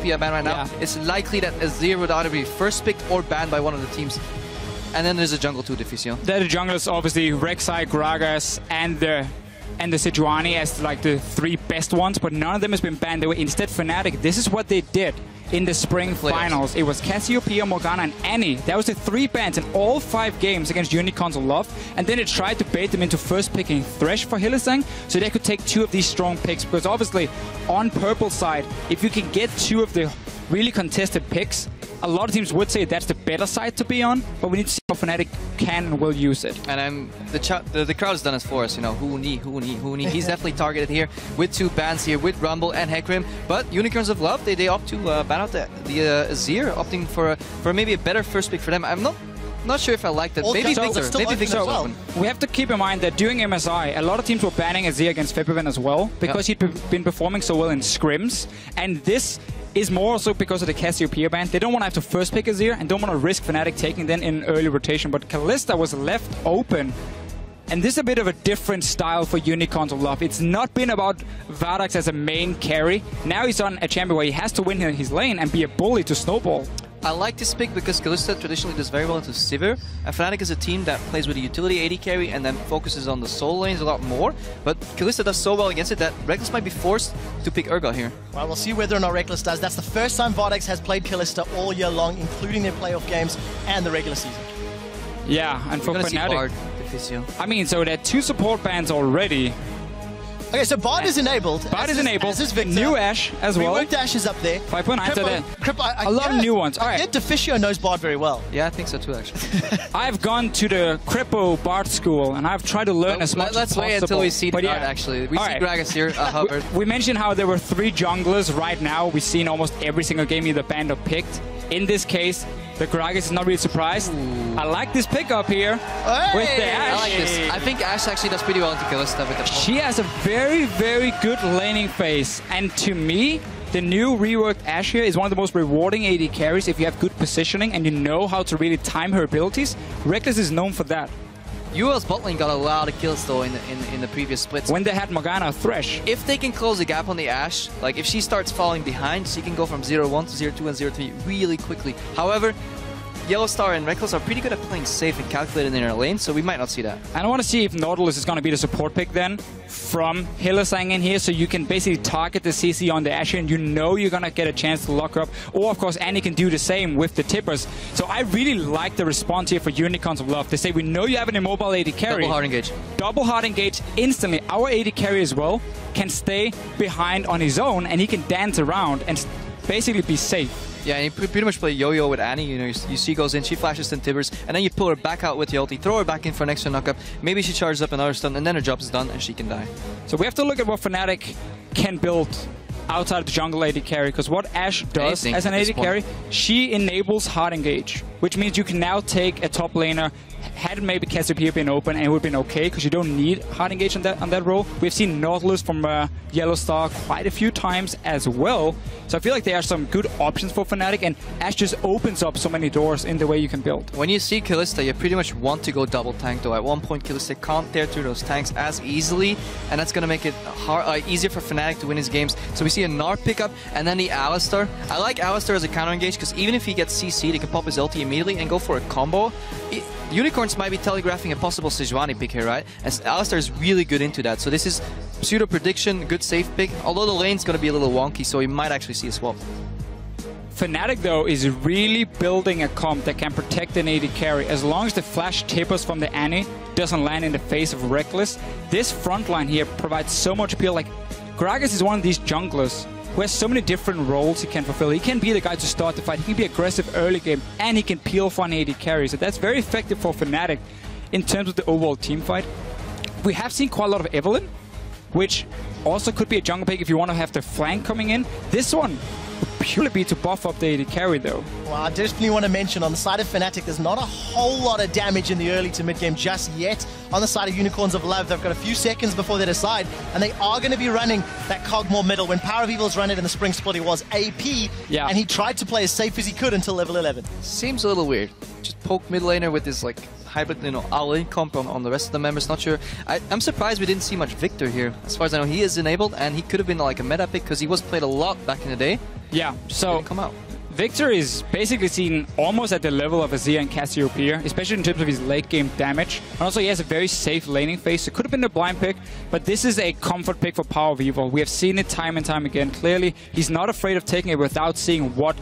be a ban right now, it's likely that Azir would either be first picked or banned by one of the teams. And then there's a jungle too, Diffusion. The jungle is obviously Rek'Sai, Gragas, and the Sejuani as like the 3 best ones, but none of them has been banned. They were instead Fnatic. This is what they did in the spring finals. It was Cassiopeia, Morgana, and Annie. That was the 3 bans in all 5 games against Unicorns of Love. And then they tried to bait them into first picking Thresh for Hylissang, so they could take 2 of these strong picks. Because obviously, on purple side, if you can get 2 of the really contested picks, a lot of teams would say that's the better side to be on, but we need to see how Fnatic can and will use it. And the crowd has done it for us, you know, Huni. He's definitely targeted here with 2 bans here with Rumble and Hecarim, but Unicorns of Love, they opt to ban out the Azir, opting for maybe a better first pick for them. I'm not sure if I like that. Maybe Victor. Well. We have to keep in mind that during MSI, a lot of teams were banning Azir against Febiven as well, because he'd been performing so well in scrims, and this is more also because of the Cassiopeia ban. They don't want to have to first pick Azir and don't want to risk Fnatic taking them in early rotation, but Kalista was left open. And this is a bit of a different style for Unicorns of Love. It's not been about Vardax as a main carry. Now he's on a champion where he has to win his lane and be a bully to snowball. I like this pick because Kalista traditionally does very well into Sivir. And Fnatic is a team that plays with a utility AD carry and then focuses on the soul lanes a lot more. But Kalista does so well against it that Reckless might be forced to pick Urgot here. Well, we'll see whether or not Reckless does. That's the first time Vardax has played Kalista all year long, including their playoff games and the regular season. Yeah, and for Fnatic, I mean, so there are 2 support bans already. Okay, so Bard is enabled. Bard is enabled. New Ashe as well. Reworked Ashe is up there. 5.9, so a lot of new ones. All right. Diffusio knows Bard very well. Yeah, I think so too, actually. I've gone to the Crippo Bard school, and I've tried to learn as much as possible. Let's wait until we see the Bard, actually. We see Gragas here, Hubbard. We mentioned how there were 3 junglers right now. We've seen almost every single game either banned or picked. In this case, the Gragas is not really surprised. I like this pickup here with the Ashe. I like this. I think Ashe actually does pretty well into Kalista with the She has a very, very good laning phase. And to me, the new reworked Ashe here is one of the most rewarding AD carries if you have good positioning and you know how to really time her abilities. Reckless is known for that. UL's bot lane got a lot of kills though in the previous splits. When they had Morgana Thresh. If they can close the gap on the Ashe, like if she starts falling behind, she can go from 0-1 to 0-2 and 0-3 really quickly. However, Yellowstar and Reckless are pretty good at playing safe and calculated in their lane, so we might not see that. And I want to see if Nautilus is going to be the support pick then from Hylissang in here, so you can basically target the CC on the Ashe and you know you're going to get a chance to lock her up. Or of course Annie can do the same with the tippers. So I really like the response here for Unicorns of Love. They say we know you have an immobile AD carry. Double hard engage. Double hard engage instantly. Our AD carry as well can stay behind on his own and he can dance around and basically be safe. Yeah, and you pretty much play yo-yo with Annie. You know, you see goes in, she flashes 10 tibbers, and then you pull her back out with your ulti, throw her back in for an extra knockup. Maybe she charges up another stun, and then her job is done, and she can die. So we have to look at what Fnatic can build outside of the jungle AD carry, because what Ashe does as an AD carry, she enables hard engage, which means you can now take a top laner. Had maybe Cassiopeia been open, and it would have been okay because you don't need hard engage on that role. We've seen Nautilus from Yellowstar quite a few times as well. So I feel like there are some good options for Fnatic, and Ashe just opens up so many doors in the way you can build. When you see Kalista, you pretty much want to go double tank though. At one point, Kalista can't tear through those tanks as easily, and that's going to make it easier for Fnatic to win his games. So we see a Nard pickup, and then the Alistar. I like Alistar as a counter engage because even if he gets CC'd, he can pop his ulti immediately and go for a combo. Unicorns might be telegraphing a possible Sejuani pick here, right? As Alistar is really good into that. So this is pseudo prediction, good safe pick. Although the lane's going to be a little wonky, so he might actually see a swap. Fnatic though is really building a comp that can protect an AD carry. As long as the flash tippers from the Annie doesn't land in the face of Reckless, this front line here provides so much appeal. Like, Gragas is one of these junglers who has so many different roles he can fulfill. He can be the guy to start the fight, he can be aggressive early game, and he can peel for an AD carry. So that's very effective for Fnatic in terms of the overall team fight. We have seen quite a lot of Evelynn, which also could be a jungle pick if you want to have the flank coming in. This one would purely be to buff up the AD carry though. Well, I definitely want to mention on the side of Fnatic, there's not a whole lot of damage in the early to mid game just yet. On the side of Unicorns of Love, they've got a few seconds before they decide, and they are going to be running that Cogmore middle. When Power of Evil's run it in the spring split, he was AP, and he tried to play as safe as he could until level 11. Seems a little weird. Just poke mid laner with this like hybrid, you know, all-in comp on the rest of the members. Not sure. I'm surprised we didn't see much Victor here. As far as I know, he is enabled, and he could have been like a meta pick because he was played a lot back in the day. Yeah, so come out. Victor is basically seen almost at the level of Azir and Cassiopeia, especially in terms of his late game damage. And also he has a very safe laning phase. It could have been a blind pick, but this is a comfort pick for Power of Evil. We have seen it time and time again. Clearly, he's not afraid of taking it without seeing what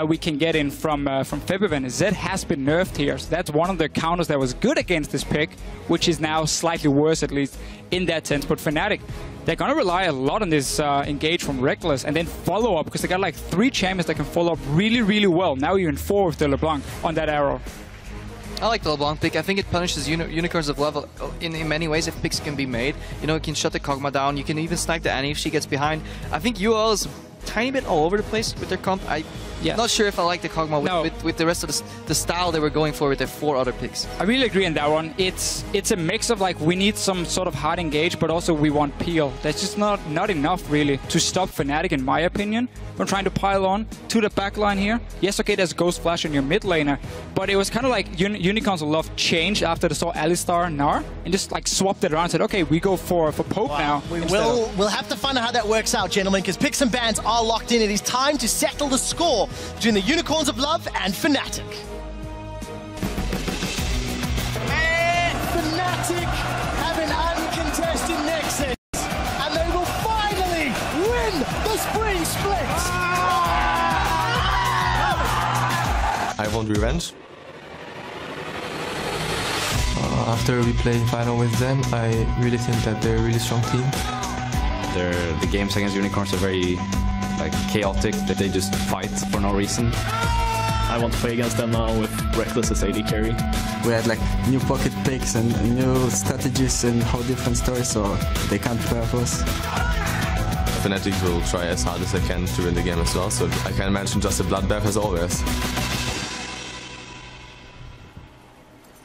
we can get in from Febiven. Zed has been nerfed here, so that's one of the counters that was good against this pick, which is now slightly worse, at least in that sense. But Fnatic, they're going to rely a lot on this engage from Reckless and then follow up, because they got like 3 champions that can follow up really, really well. Now even 4 with the LeBlanc on that arrow. I like the LeBlanc pick. I think it punishes Unicorns of Love in many ways if picks can be made. You know, it can shut the Kog'Maw down. You can even snipe the Annie if she gets behind. I think UL is a tiny bit all over the place with their comp. I'm not sure if I like the Kog'Maw with the rest of the style they were going for with their 4 other picks. I really agree on that one. It's a mix of like, we need some sort of hard engage, but also we want peel. That's just not enough really to stop Fnatic, in my opinion, from trying to pile on to the backline here. Yes, okay, there's Ghost Flash in your mid laner, but it was kind of like Unicorns of Love changed after they saw Alistar and Gnar and just like swapped it around and said, okay, we go for Pope now. We'll have to find out how that works out, gentlemen, because picks and bans are locked in. It is time to settle the score between the Unicorns of Love and Fnatic. And Fnatic have an uncontested nexus, and they will finally win the spring split. I want revenge. After we play final with them, I really think that they're a really strong team. The games against Unicorns are very chaotic, that they just fight for no reason. I want to play against them now with Reckless as AD carry. We had like new pocket picks and new strategies and whole different stories, so they can't prepare for us. Fnatic will try as hard as they can to win the game as well, so I can imagine just a bloodbath as always.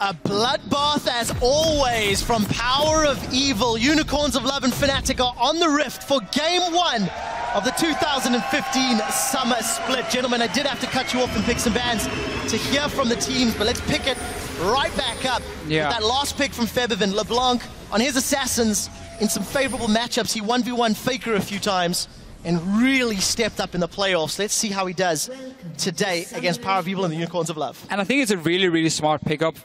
A bloodbath as always from Power of Evil. Unicorns of Love and Fnatic are on the rift for Game 1 of the 2015 Summer Split. Gentlemen, I did have to cut you off in picks and bans to hear from the teams, but let's pick it right back up. Yeah. With that last pick from Febiven, LeBlanc on his Assassins in some favorable matchups. He 1v1 Faker a few times and really stepped up in the playoffs. Let's see how he does today against Power of Evil and the Unicorns of Love. And I think it's a really, really smart pickup,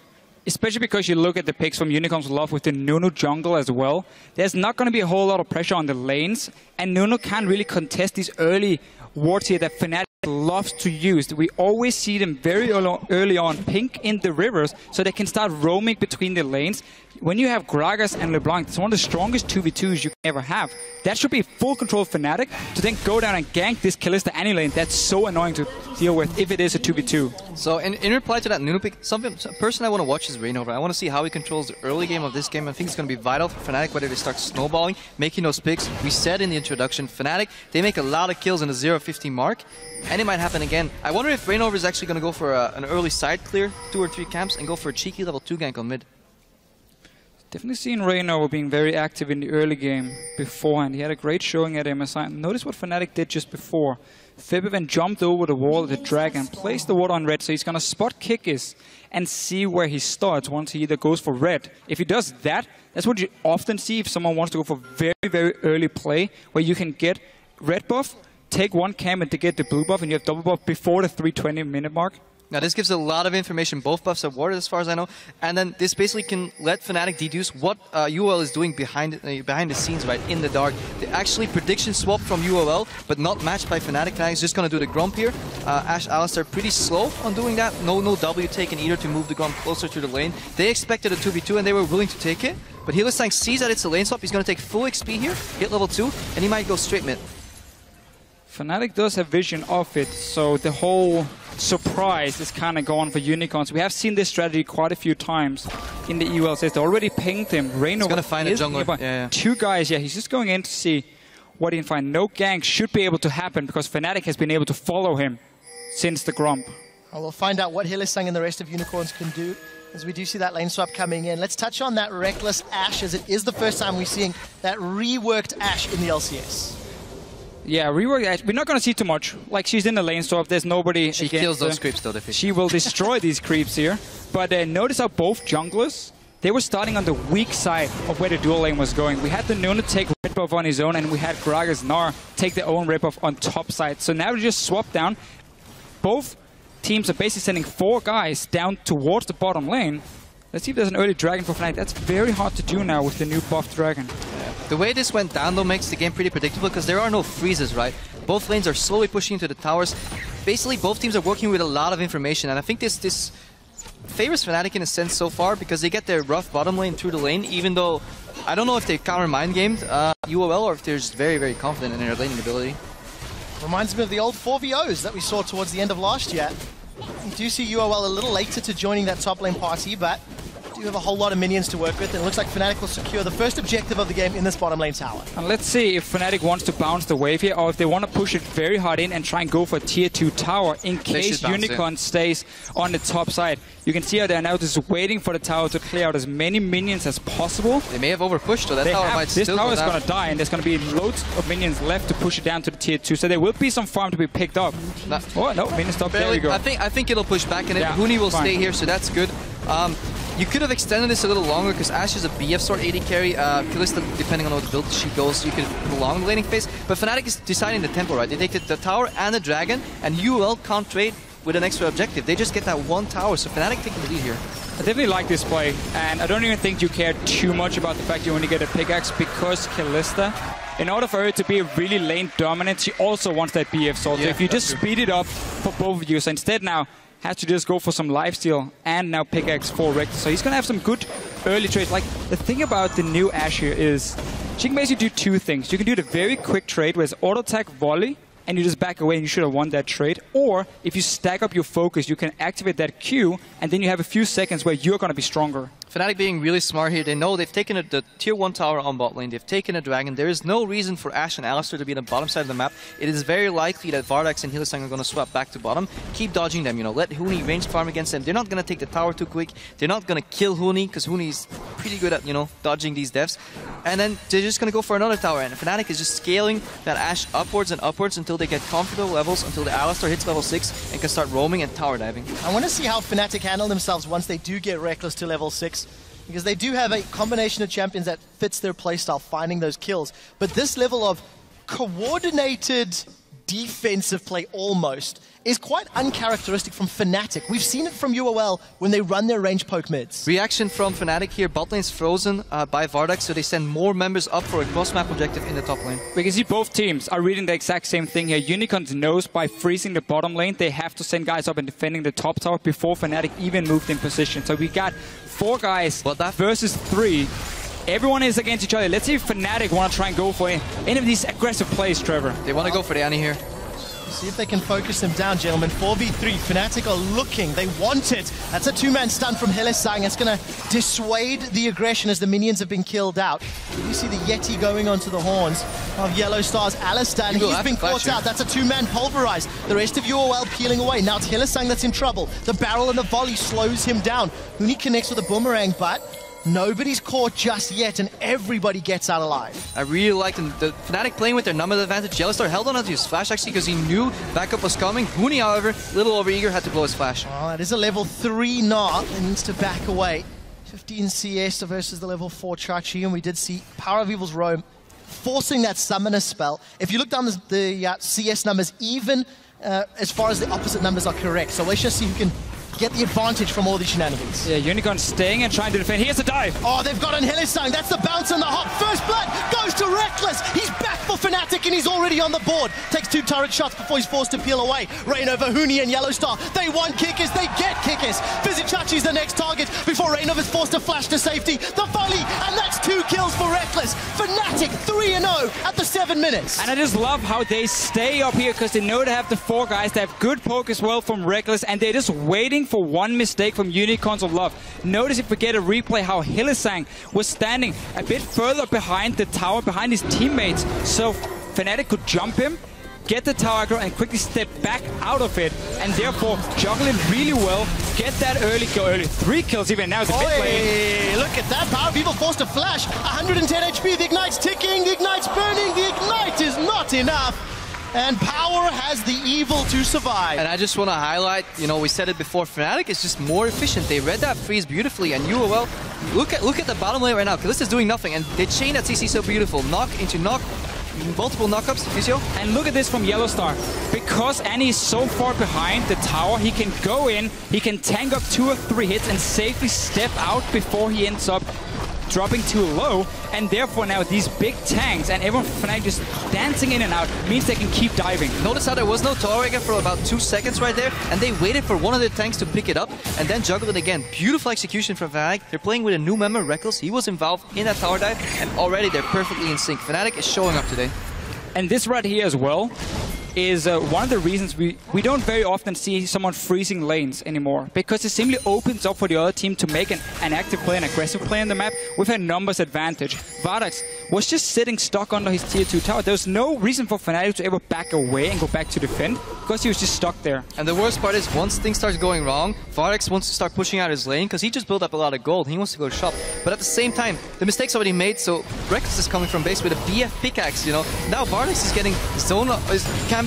especially because you look at the picks from Unicorns of Love with the Nunu jungle as well. There's not going to be a whole lot of pressure on the lanes, and Nunu can't really contest these early wards here that Fnatic loves to use. We always see them very early on pink in the rivers, so they can start roaming between the lanes. When you have Gragas and LeBlanc, it's one of the strongest 2v2s you can ever have. That should be full control of Fnatic to then go down and gank this Kalista Annie lane. That's so annoying to deal with if it is a 2v2. So in reply to that Nunu pick, a person I want to watch is Reignover. I want to see how he controls the early game of this game. I think it's going to be vital for Fnatic whether they start snowballing, making those picks. We said in the introduction, Fnatic, they make a lot of kills in the 0-15 mark, and it might happen again. I wonder if Reignover is actually going to go for an early side clear, 2 or 3 camps, and go for a cheeky level 2 gank on mid. Definitely seen Reignover being very active in the early game beforehand. He had a great showing at MSI. Notice what Fnatic did just before. Febiven jumped over the wall of the dragon, placed the ward on red, so he's going to spot Kikis and see where he starts once he either goes for red. If he does that, that's what you often see if someone wants to go for very, very early play, where you can get red buff, take 1 camp and to get the blue buff, and you have double buff before the 3:20-minute mark. Now this gives a lot of information, both buffs are warded as far as I know, and then this basically can let Fnatic deduce what UL is doing behind the scenes, right, in the dark. They actually prediction swap from UL, but not matched by Fnatic. Fnatic is just going to do the Grump here. Ashe Alistar pretty slow on doing that. No W taken either to move the Grump closer to the lane. They expected a 2v2 and they were willing to take it, but Hylissang sees that it's a lane swap. He's going to take full XP here, hit level 2, and he might go straight mid. Fnatic does have vision of it, so the whole surprise is kind of gone for Unicorns. We have seen this strategy quite a few times in the EULCS. They already pinged him. Reignover He's going to find a jungler. Yeah. 2 guys, he's just going in to see what he can find. No gank should be able to happen because Fnatic has been able to follow him since the Grump. Well, we'll find out what Hylissang and the rest of Unicorns can do as we do see that lane swap coming in. Let's touch on that Reckless Ashe, as it is the first time we're seeing that reworked Ashe in the LCS. Yeah, rework Ashe. We're not going to see too much. Like, she's in the lane swap. There's nobody. She kills those creeps, though. She will destroy these creeps here. But notice how both junglers, they were starting on the weak side of where the dual lane was going. We had the Nunu take red buff on his own, and we had Gragas Gnar take their own rip buff on top side. So now we just swap down. Both teams are basically sending 4 guys down towards the bottom lane. Let's see if there's an early dragon for Fnatic. That's very hard to do now with the new buff dragon. The way this went down, though, makes the game pretty predictable because there are no freezes, right? Both lanes are slowly pushing into the towers. Basically, both teams are working with a lot of information, and I think this favors Fnatic in a sense so far because they get their rough bottom lane through the lane, even though I don't know if they counter mind gamed UOL or if they're just very, very confident in their laning ability. Reminds me of the old 4v0s that we saw towards the end of last year. You do see UOL a little later to joining that top lane party, but do have a whole lot of minions to work with, and it looks like Fnatic will secure the first objective of the game in this bottom lane tower. And let's see if Fnatic wants to bounce the wave here, or if they want to push it very hard in and try and go for a tier 2 tower in case Unicorn stays on the top side. You can see how they're now just waiting for the tower to clear out as many minions as possible. They may have overpushed, so that tower might still go down. This tower is going to die, and there's going to be loads of minions left to push it down to the tier 2, so there will be some farm to be picked up. Oh, no, minion stop. There we go. I think it'll push back, and Huni will stay here, so that's good. You could have extended this a little longer because Ashe is a BF sort 80 carry. Kalista, depending on what build she goes, you could prolong the laning phase. But Fnatic is deciding the tempo, right? They take the tower and the dragon, and UOL can't trade with an extra objective. They just get that one tower, so Fnatic taking the lead here. I definitely like this play, and I don't even think you care too much about the fact you only get a pickaxe because Kalista, in order for her to be really lane dominant, she also wants that BF sword. So if you just speed it up for both of you, so instead now has to just go for some lifesteal and now pickaxe for Reckless. So he's going to have some good early trades. Like, the thing about the new Ashe here is she can basically do 2 things. You can do the very quick trade where it's auto attack volley and you just back away and you should have won that trade. Or if you stack up your focus, you can activate that Q and then you have a few seconds where you're going to be stronger. Fnatic being really smart here. They know they've taken the tier 1 tower on bot lane. They've taken a dragon. There is no reason for Ashe and Alistar to be on the bottom side of the map. It is very likely that Vardax and Hylissang are going to swap back to bottom. Keep dodging them, you know. Let Huni range farm against them. They're not going to take the tower too quick. They're not going to kill Huni because Huni's pretty good at, you know, dodging these devs. And then they're just going to go for another tower. And Fnatic is just scaling that Ashe upwards and upwards until they get comfortable levels, until the Alistar hits level 6 and can start roaming and tower diving. I want to see how Fnatic handle themselves once they do get Reckless to level 6. Because they do have a combination of champions that fits their playstyle, finding those kills. But this level of coordinated defensive play almost is quite uncharacteristic from Fnatic. We've seen it from UOL when they run their range poke mids. Reaction from Fnatic here. Bot lane's frozen by Vardax, so they send more members up for a cross-map objective in the top lane. We can see both teams are reading the exact same thing here. Unicorns knows by freezing the bottom lane, they have to send guys up and defending the top tower before Fnatic even moved in position. So we got 4 guys versus 3. Everyone is against each other. Let's see if Fnatic want to try and go for any of these aggressive plays, Trevor. They want to go for the Annie here. See if they can focus him down, gentlemen. 4v3. Fnatic are looking. They want it. That's a 2-man stun from Hylissang. It's going to dissuade the aggression as the minions have been killed out. You see the Yeti going onto the horns of Yellow Star's Alistar. He's been caught out. That's a 2-man pulverize. The rest of UOL peeling away. Now it's Hylissang that's in trouble. The barrel and the volley slows him down. Huni connects with a boomerang, but nobody's caught just yet, and everybody gets out alive. I really liked them. The Fnatic playing with their numbers advantage. Yellowstar held on to his flash actually because he knew backup was coming. Huni, however, a little overeager, had to blow his flash. Oh, that is a level 3 Gnar that needs to back away. 15 CS versus the level 4 Chachi, and we did see Power of Evil's Roam forcing that summoner spell. If you look down the CS numbers, even as far as the opposite numbers are correct. So let's just see who can get the advantage from all these shenanigans. Yeah, Unicorn staying and trying to defend. Here's the dive. Oh, they've got on Hylissang. That's the bounce and the hop. First blood goes to Reckless. He's back for Fnatic and he's already on the board. Takes 2 turret shots before he's forced to peel away. Rain over Huni and Yellow Star. They want kickers. They get kickers. Vizichachi's the next target before Rainov is forced to flash to safety. The volley, and that's 2 kills for Reckless. Fnatic 3-0 at the 7 minutes. And I just love how they stay up here because they know they have the 4 guys. They have good poke as well from Reckless, and they're just waiting for one mistake from Unicorns of Love. Notice if we get a replay how Hylissang was standing a bit further behind the tower, behind his teammates, so Fnatic could jump him, get the tower aggro, and quickly step back out of it, and therefore juggle it really well, get that early kill, 3 kills even now. It's a bit late. Look at that, Power of Evil forced to flash, 110 HP, the Ignite's ticking, the Ignite's burning, the Ignite is not enough. And Power has the evil to survive. And I just want to highlight, you know, we said it before, Fnatic is just more efficient. They read that freeze beautifully, and UOL, look at the bottom lane right now. Kalista's doing nothing, and they chain that CC so beautiful. Knock into knock, multiple knockups, Physio. And look at this from Yellowstar. Because Annie is so far behind the tower, he can go in, he can tank up 2 or 3 hits and safely step out before he ends up dropping too low, and therefore now these big tanks and everyone from Fnatic just dancing in and out means they can keep diving. Notice how there was no tower again for about 2 seconds right there, and they waited for one of the tanks to pick it up and then juggle it again. Beautiful execution from Fnatic. They're playing with a new member, Reckless. He was involved in that tower dive, and already they're perfectly in sync. Fnatic is showing up today. And this right here as well is one of the reasons we don't very often see someone freezing lanes anymore, because it simply opens up for the other team to make an active play, an aggressive play on the map with a numbers advantage. Vardax was just sitting stuck under his tier 2 tower. There was no reason for Fnatic to ever back away and go back to defend, because he was just stuck there. And the worst part is, once things start going wrong, Vardax wants to start pushing out his lane, because he just built up a lot of gold. He wants to go shop. But at the same time, the mistake's already made, so Reckless is coming from base with a BF pickaxe, you know. Now Vardax is getting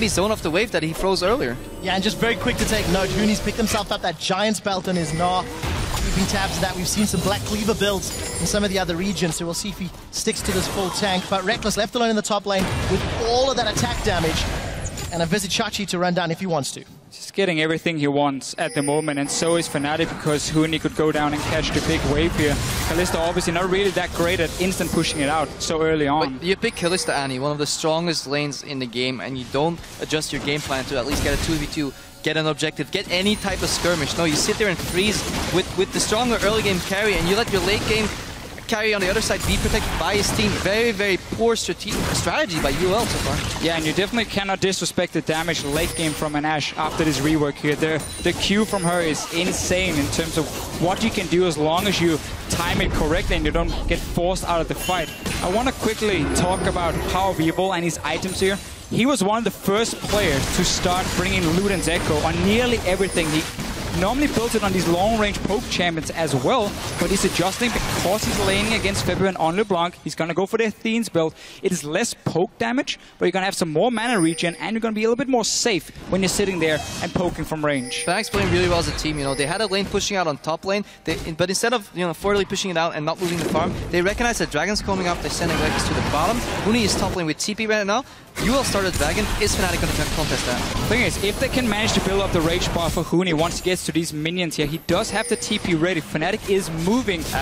can be zone off the wave that he froze earlier. Yeah, and just very quick to take note, Hooney's picked himself up that Giant's belt on his gnaw. Keeping tabs of that. We've seen some Black Cleaver builds in some of the other regions, so we'll see if he sticks to this full tank. But Reckless left alone in the top lane with all of that attack damage, and a Vizichachi to run down if he wants to. He's getting everything he wants at the moment, and so is Fnatic, because Hooney could go down and catch the big wave here. Kalista obviously not really that great at instant pushing it out so early on. But you pick Kalista Annie, one of the strongest lanes in the game, and you don't adjust your game plan to at least get a 2v2, get an objective, get any type of skirmish. No, you sit there and freeze with the stronger early game carry, and you let your late game carry on the other side be protected by his team. Very, very poor strategy by UL so far. Yeah, and you definitely cannot disrespect the damage late game from an Ashe after this rework here. The Q from her is insane in terms of what you can do as long as you time it correctly and you don't get forced out of the fight. I want to quickly talk about Power of Evil and his items here. He was one of the first players to start bringing Luden's Echo on nearly everything. He normally built it on these long-range poke champions as well, but he's adjusting because he's laning against Febio on LeBlanc. He's going to go for the Athene's build. It is less poke damage, but you're going to have some more mana regen, and you're going to be a little bit more safe when you're sitting there and poking from range. Fnatic's playing really well as a team. You know, they had a lane pushing out on top lane, but instead of, you know, forwardly pushing it out and not losing the farm, they recognize that Dragon's coming up. They're sending Reckless to the bottom. Hooney is top lane with TP right now. UL started Dragon. Is Fnatic going to contest that? The thing is, if they can manage to build up the rage bar for Hooney once he gets to these minions here, he does have the TP ready. Fnatic is moving. The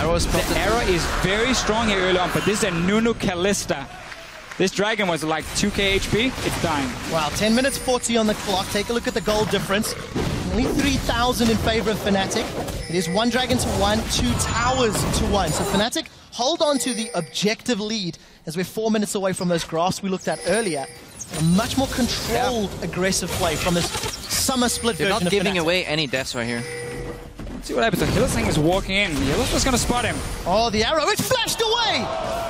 arrow is very strong here early on, but this is a Nunu Kalista. This dragon was like 2k HP. It's dying. Wow, 10 minutes 40 on the clock. Take a look at the gold difference. Only 3,000 in favor of Fnatic. It is 1 dragon to 1, 2 towers to 1. So Fnatic hold on to the objective lead as we're 4 minutes away from those graphs we looked at earlier. A much more controlled, aggressive play from this summer split They're version not of giving Fnatic. away any deaths right here. Let's see what happens. Hillsing is walking in. Yellow's going to spot him. Oh, the arrow, it flashed away!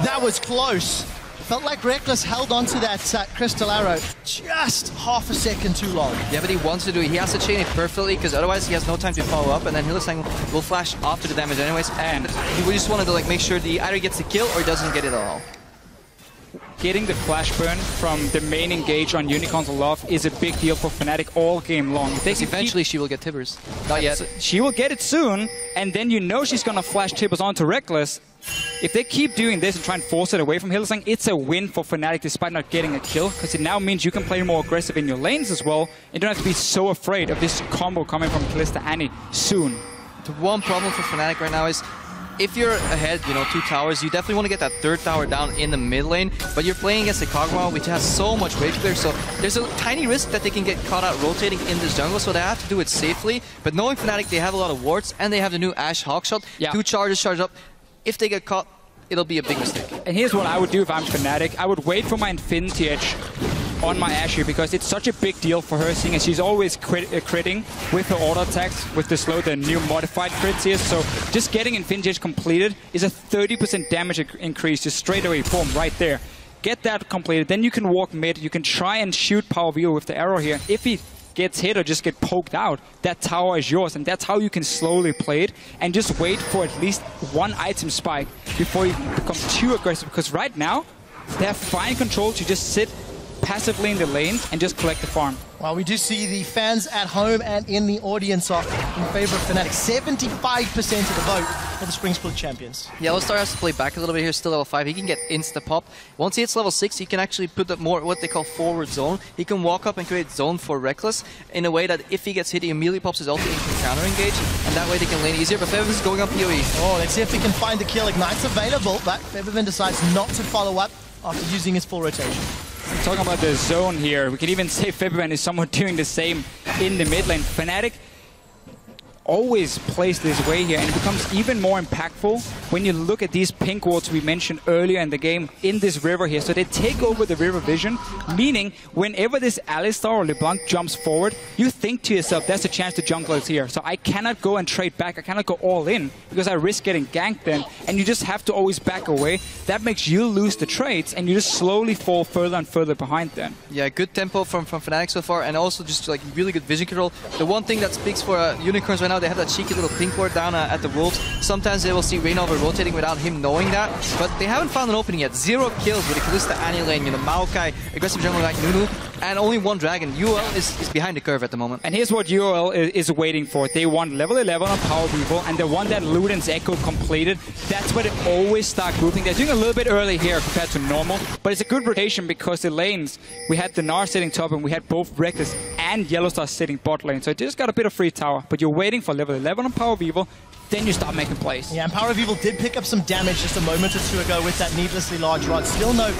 That was close. Felt like Reckless held on to that crystal arrow just half a second too long. Yeah, but he wants to do it. He has to chain it perfectly, because otherwise he has no time to follow up, and then Hillsang will flash after the damage anyways, and we just wanted to like make sure he either gets the kill or he doesn't get it at all. Getting the flash burn from the main engage on Unicorns Aloft is a big deal for Fnatic all game long. Eventually she will get Tibbers. Not yet. She will get it soon, and then you know she's going to flash Tibbers onto Reckless. If they keep doing this and try and force it away from Hillsang, it's a win for Fnatic despite not getting a kill, because it now means you can play more aggressive in your lanes as well. You don't have to be so afraid of this combo coming from Kalista Annie soon. The one problem for Fnatic right now is, if you're ahead, you know, 2 towers, you definitely want to get that 3rd tower down in the mid lane, but you're playing against the Kog'Maw, which has so much wave clear, so there's a tiny risk that they can get caught out rotating in this jungle, so they have to do it safely. But knowing Fnatic, they have a lot of wards, and they have the new Ashe Hawkshot. Yeah. 2 charges charge up. If they get caught, it'll be a big mistake. And here's what I would do if I'm Fnatic. I would wait for my Infinity Edge on my Ashe here, because it's such a big deal for her, seeing as she's always critting with her auto attacks, with the new modified crits here. So just getting Infinity Edge completed is a 30% damage increase just straight away, boom, right there. Get that completed, then you can walk mid, you can try and shoot Power View with the arrow here. If he gets hit or just get poked out, that tower is yours, and that's how you can slowly play it and just wait for at least 1 item spike before you become too aggressive, because right now they have fine control to just sit passively in the lane and just collect the farm. Well, we do see the fans at home and in the audience are in favor of Fnatic. 75% of the vote for the Spring Split champions. Yellowstar has to play back a little bit here, still level 5. He can get insta-pop. Once he hits level 6, he can actually put up more what they call forward zone. He can walk up and create zone for Reckless in a way that if he gets hit, he immediately pops his ulti and can counter-engage, and that way they can lane easier. But Febiven is going on PoE. Oh, let's see if he can find the kill. Ignite's available, but Febiven decides not to follow up after using his full rotation. Talking about the zone here, we can even say Febiven is somewhat doing the same in the mid lane. Fnatic always plays this way here, and it becomes even more impactful when you look at these pink wards we mentioned earlier in the game in this river here. So they take over the river vision, meaning whenever this Alistar or LeBlanc jumps forward, you think to yourself, there's a chance the jungler is here. So I cannot go and trade back, I cannot go all in, because I risk getting ganked then, and you just have to always back away. That makes you lose the trades, and you just slowly fall further and further behind then. Yeah, good tempo from Fnatic so far, and also just like really good vision control. The one thing that speaks for Unicorns right now, they have that cheeky little pink ward down at the Wolves. Sometimes they will see Reynolver rotating without him knowing that, but they haven't found an opening yet. 0 kills with the Kalista Annie lane, Maokai, aggressive jungle like Nunu, and only 1 dragon. UL is behind the curve at the moment. And here's what UL is waiting for. They want level 11 on Power People, and they want that Luden's Echo completed. That's where they always start grouping. They're doing a little bit early here compared to normal, but it's a good rotation because the lanes, we had the Gnar sitting top, and we had both Reckless and Yellowstar sitting bot lane. So it just got a bit of free tower, but you're waiting for level 11 on Power People, then you start making plays. Yeah, and Power of Evil did pick up some damage just a moment or two ago with that needlessly large rod. Still no,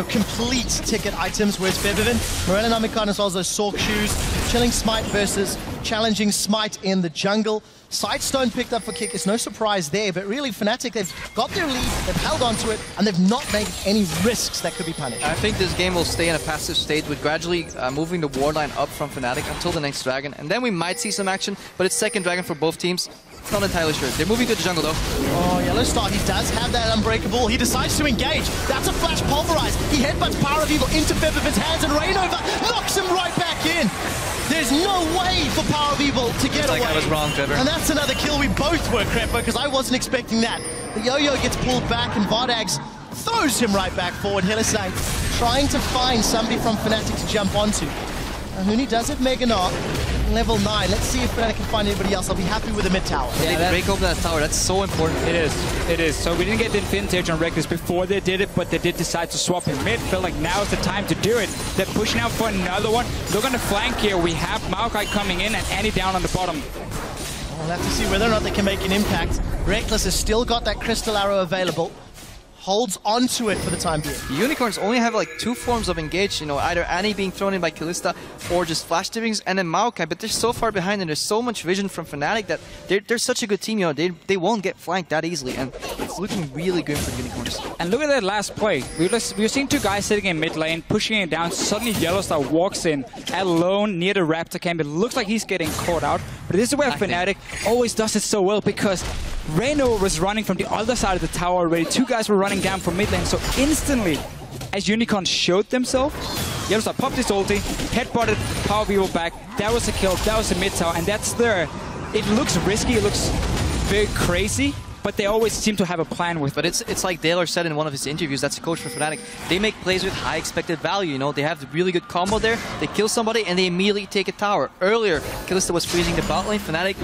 complete ticket items, whereas Febiven, Morel and Amikon as well as those Sork shoes, chilling Smite versus challenging Smite in the jungle. Sidestone picked up for Kick, it's no surprise there, but really Fnatic, they've got their lead, they've held on to it, and they've not made any risks that could be punished. I think this game will stay in a passive state with gradually moving the ward line up from Fnatic until the next dragon, and then we might see some action, but it's second dragon for both teams. Not entirely sure. They're moving to the jungle though. Oh, Yellowstar, he does have that Unbreakable. He decides to engage. That's a flash pulverize. He headbutts Power of Evil into Febiven's hands, and Reignover knocks him right back in. There's no way for Power of Evil to get away. I was wrong, Trevor. And that's another kill we both were, Crepper, because I wasn't expecting that. The Yo-Yo gets pulled back, and Vardags throws him right back forward. Hylissang trying to find somebody from Fnatic to jump onto. Huni does have Mega Gnar, level 9. Let's see if Fnatic can find anybody else. I'll be happy with the mid tower. Yeah, they break open that tower. That's so important. It is. So we didn't get the Infinity Edge on Reckless before they did it, but they did decide to swap him mid. Felt like now is the time to do it. They're pushing out for another one. Look on the flank here. We have Maokai coming in and Annie down on the bottom. We'll have to see whether or not they can make an impact. Reckless has still got that Crystal Arrow available. Holds onto it for the time being. The Unicorns only have like 2 forms of engage, either Annie being thrown in by Kalista or just flash tippings, and then Maokai, but they're so far behind and there's so much vision from Fnatic that they're such a good team, they won't get flanked that easily, and it's looking really good for the Unicorns. And look at that last play. We've seen 2 guys sitting in mid lane, pushing it down. Suddenly Yellowstar walks in alone near the Raptor camp. It looks like he's getting caught out, but this is where Fnatic always does it so well, because Reno was running from the other side of the tower already. 2 guys were running down from mid lane, so instantly, as Unicorn showed themselves, Yellowstar popped his ulti, headbutted Power Evil back. That was a kill, that was a mid tower, and that's there. It looks risky, it looks very crazy, but they always seem to have a plan with it. But it's like Daylor said in one of his interviews, that's the coach for Fnatic, they make plays with high expected value, They have the really good combo there, they kill somebody and they immediately take a tower. Earlier, Kalista was freezing the bot lane, Fnatic,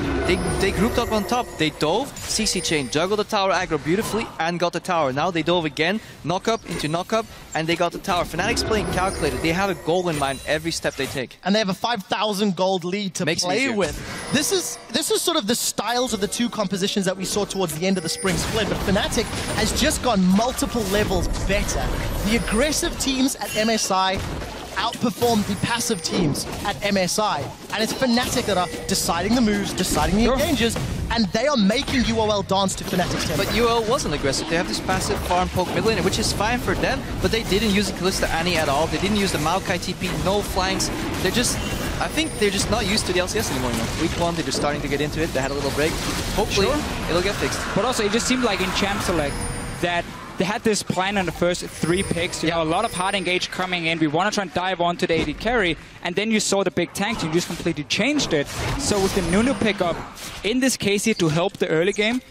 they grouped up on top, they dove, CC chain, juggled the tower aggro beautifully and got the tower. Now they dove again, knock up into knock up, and they got the tower. Fnatic's playing calculated, they have a goal in mind every step they take. And they have a 5,000 gold lead to play with. This is sort of the styles of the 2 compositions that we saw towards the end of the spring split, but Fnatic has just gone multiple levels better. The aggressive teams at MSI outperform the passive teams at MSI, and it's Fnatic that are deciding the moves, deciding the engages, and they are making UOL dance to Fnatic's tempo. But UOL wasn't aggressive. They have this passive farm poke mid lane, which is fine for them, but they didn't use the Kalista Annie at all. They didn't use the Maokai TP, no flanks. I think they're just not used to the LCS anymore. Week 1, they're just starting to get into it. They had a little break. Hopefully, it'll get fixed. But also, it just seemed like in Champ Select that they had this plan on the first 3 picks. You know, a lot of hard engage coming in. We want to try and dive onto the AD carry, and then you saw the big tank. You just completely changed it. So with the Nunu pickup, in this case here to help the early game,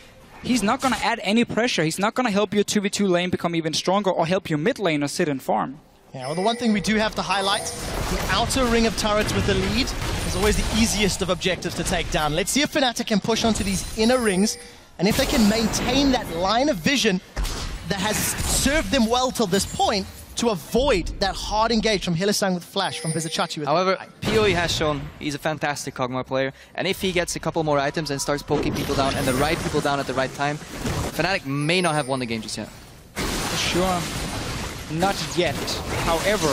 he's not going to add any pressure. He's not going to help your 2v2 lane become even stronger or help your mid lane or sit and farm. Yeah, well, the one thing we do have to highlight, the outer ring of turrets with the lead is always the easiest of objectives to take down. Let's see if Fnatic can push onto these inner rings, and if they can maintain that line of vision that has served them well till this point to avoid that hard engage from Hylissang with Flash, from Vizicachi with... However, PoE has shown he's a fantastic Kog'Maw player, and if he gets a couple more items and starts poking people down and the right people down at the right time, Fnatic may not have won the game just yet. For sure. Not yet. However,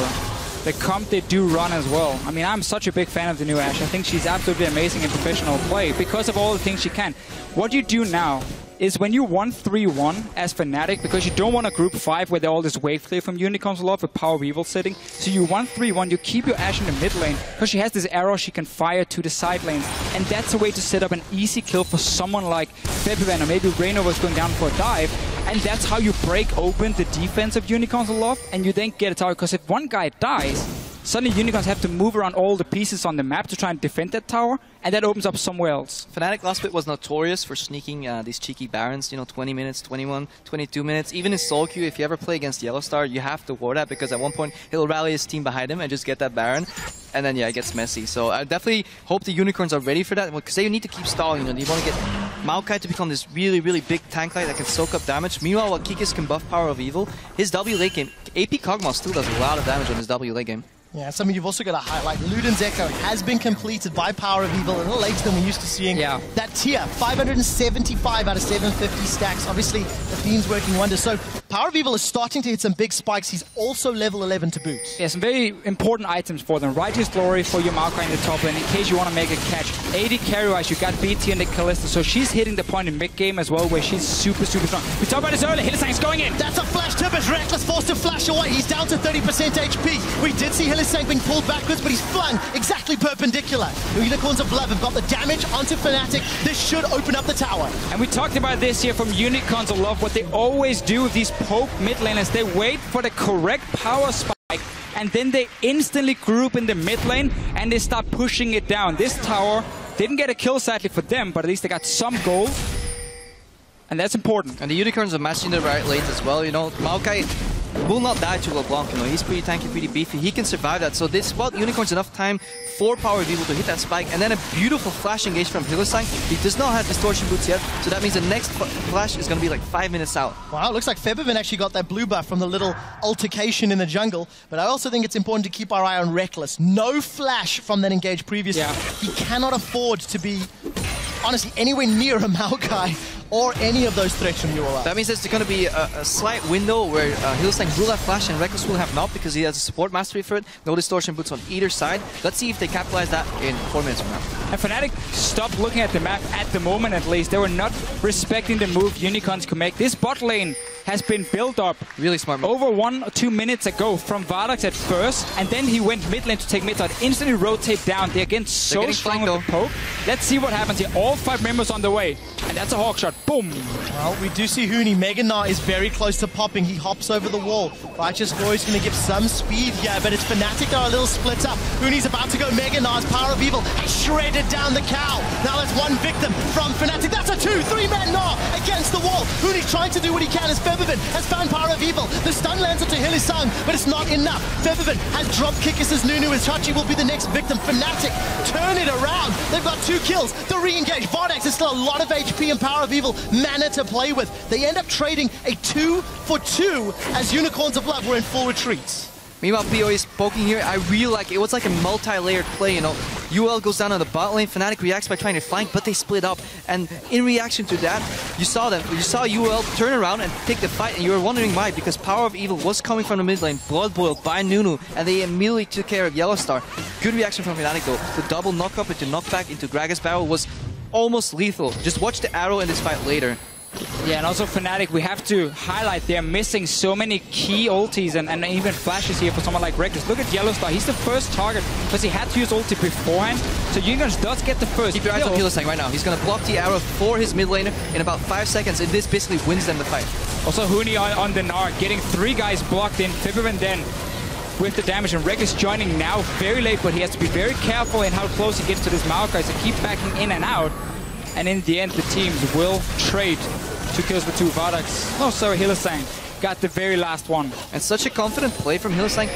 the comp they do run as well. I mean, I'm such a big fan of the new Ashe. I think she's absolutely amazing in professional play because of all the things she can. What you do now is when you 1-3-1 as Fnatic, because you don't want a group 5 where they're all this wave clear from Unicorns a lot with Power of Evil sitting. So you 1-3-1, you keep your Ashe in the mid lane because she has this arrow she can fire to the side lanes. And that's a way to set up an easy kill for someone like Febiven, or maybe Reyna was going down for a dive. And that's how you break open the defense of Unicorns a lot, and you then get a tower. Because if one guy dies, suddenly Unicorns have to move around all the pieces on the map to try and defend that tower, and that opens up somewhere else. Fnatic last bit was notorious for sneaking these cheeky Barons, you know, 20 minutes, 21, 22 minutes. Even in solo queue, if you ever play against Yellowstar, you have to ward that, because at one point he'll rally his team behind him and just get that Baron, and then yeah, it gets messy. So I definitely hope the Unicorns are ready for that, because they need to keep stalling. You know, you want to get Maokai to become this really, really big tank light that can soak up damage. Meanwhile, while Kikis can buff Power of Evil, his W late game, AP Kog'Maw still does a lot of damage on his W late game. Yeah, something you've also got to highlight. Luden's Echo has been completed by Power of Evil a little later than we're used to seeing. Yeah. That tier, 575 out of 750 stacks. Obviously, the Fiend's working wonders. So Power of Evil is starting to hit some big spikes. He's also level 11 to boot. Yeah, some very important items for them. Righteous Glory for your Maokai in the top lane in case you want to make a catch. AD carry-wise, you got BT and the Kalista, so she's hitting the point in mid-game as well, where she's super, super strong. We talked about this earlier. Hylissang's going in. That's a flash tip as Reckless forced to flash away. He's down to 30% HP. We did see Hylissang being pulled backwards, but he's flung exactly perpendicular. The Unicorns of Love have got the damage onto Fnatic. This should open up the tower. And we talked about this here from Unicorns of Love. What they always do with these poke mid laners, they wait for the correct power spike, and then they instantly group in the mid lane and they start pushing it down. This tower didn't get a kill sadly for them, but at least they got some gold. And that's important. And the Unicorns are matching the right lanes as well. You know, Maokai will not die to LeBlanc. You know, he's pretty tanky, pretty beefy. He can survive that. So this bought Unicorns enough time for Power of Evil to hit that spike, and then a beautiful flash engage from Hylissang. He does not have Distortion Boots yet, so that means the next flash is going to be like 5 minutes out. Wow, it looks like Febiven actually got that blue buff from the little altercation in the jungle, but I also think it's important to keep our eye on Reckless. No flash from that engage previously. Yeah. He cannot afford to be, honestly, anywhere near a Maokai or any of those threats from UOL. That means there's going to be a slight window where Hylissang will have flash and Reckless will have not, because he has a support mastery for it. No Distortion Boots on either side. Let's see if they capitalize that in 4 minutes from now. And Fnatic stopped looking at the map at the moment, at least. They were not respecting the move Unicorns could make. This bot lane has been built up really smart move. Over 1 or 2 minutes ago from Vardax at first, and then he went mid lane to take mid side, instantly rotate down. They're again so strong with the poke. Let's see what happens here. All 5 members on the way, and that's a hawk shot. Boom! Well, we do see Huni. Mega Gnar is very close to popping. He hops over the wall. Righteous Glory is going to give some speed here, but it's Fnatic that are a little split up. Huni's about to go Mega Gnar's Power of Evil has shredded down the cow. Now that's one victim from Fnatic. That's a 2-3-man Gnar against the wall. Huni's trying to do what he can as Febiven has found Power of Evil. The stun lands onto Hylissang, but it's not enough. Febiven has dropped Kikis' Nunu as Chachi will be the next victim. Fnatic turn it around. They've got 2 kills. The re-engage. Vardax is still a lot of HP and Power of Evil mana to play with. They end up trading a 2-for-2 as Unicorns of Love were in full retreats. Meanwhile, PoE is poking here. I really like it. It was like a multi-layered play, you know. UL goes down on the bot lane. Fnatic reacts by trying to flank, but they split up. And in reaction to that, you saw them. You saw UL turn around and take the fight, and you were wondering why, because Power of Evil was coming from the mid lane, blood boiled by Nunu, and they immediately took care of Yellowstar. Good reaction from Fnatic though. The double knock-up into knockback into Gragas barrel was almost lethal. Just watch the arrow in this fight later. Yeah, and also Fnatic, we have to highlight they're missing so many key ultis and even flashes here for someone like Reckless. Look at Yellowstar, he's the first target because he had to use ulti beforehand. So Unicorns does get the first Keep your eyes on Hylissang right now. He's going to block the arrow for his mid laner in about 5 seconds, and this basically wins them the fight. Also Huni on the Gnar, getting 3 guys blocked in. Febiven then with the damage, and Reckless joining now very late, but he has to be very careful in how close he gets to this Maokai, so keep backing in and out. And in the end, the teams will trade 2 kills with 2 Vardax. Oh, sorry, Hylissang got the very last one. And such a confident play from Hillsang.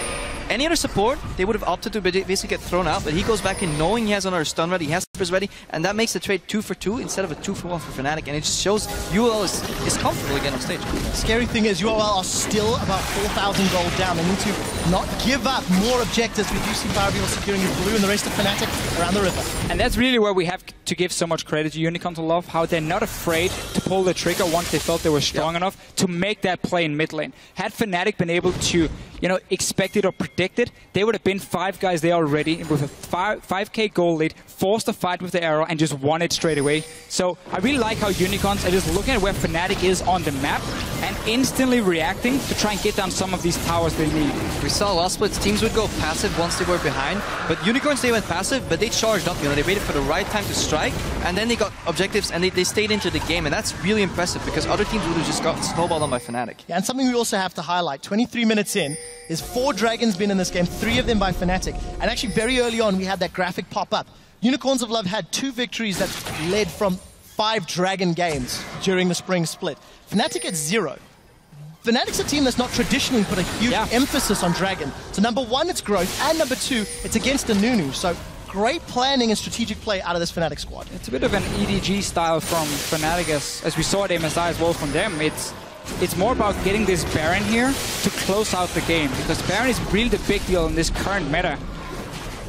Any other support, they would have opted to basically get thrown out, but he goes back in knowing he has another stun ready, he has slippers ready, and that makes the trade 2 for 2 instead of a 2 for 1 for Fnatic, and it just shows UOL is comfortable again on stage. Scary thing is UOL are still about 4,000 gold down. They need to not give up more objectives. We do see PowerVivo securing his blue and the rest of Fnatic around the river. And that's really where we have to give so much credit to Unicorn to Love, how they're not afraid to pull the trigger once they felt they were strong enough to make that play in mid lane. Had Fnatic been able to, you know, expect it or predict it, they would have been 5 guys there already with a 5k goal lead, forced a fight with the arrow and just won it straight away. So I really like how Unicorns are just looking at where Fnatic is on the map and instantly reacting to try and get down some of these towers they need. We saw last splits, teams would go passive once they were behind, but Unicorns, they went passive, but they charged up, you know, they waited for the right time to strike, and then they got objectives and they stayed into the game, and that's really impressive because other teams would have just got snowballed on by Fnatic. Yeah, and something we also have to highlight, 23 minutes in, there's 4 dragons been in this game, 3 of them by Fnatic, and actually very early on we had that graphic pop up. Unicorns of Love had 2 victories that led from 5 dragon games during the spring split. Fnatic at 0. Fnatic's a team that's not traditionally put a huge emphasis on dragon. So number 1, it's growth, and number 2, it's against a Nunu. So great planning and strategic play out of this Fnatic squad. It's a bit of an EDG style from Fnatic as we saw at MSI as well from them. It's more about getting this Baron here to close out the game, because Baron is really the big deal in this current meta.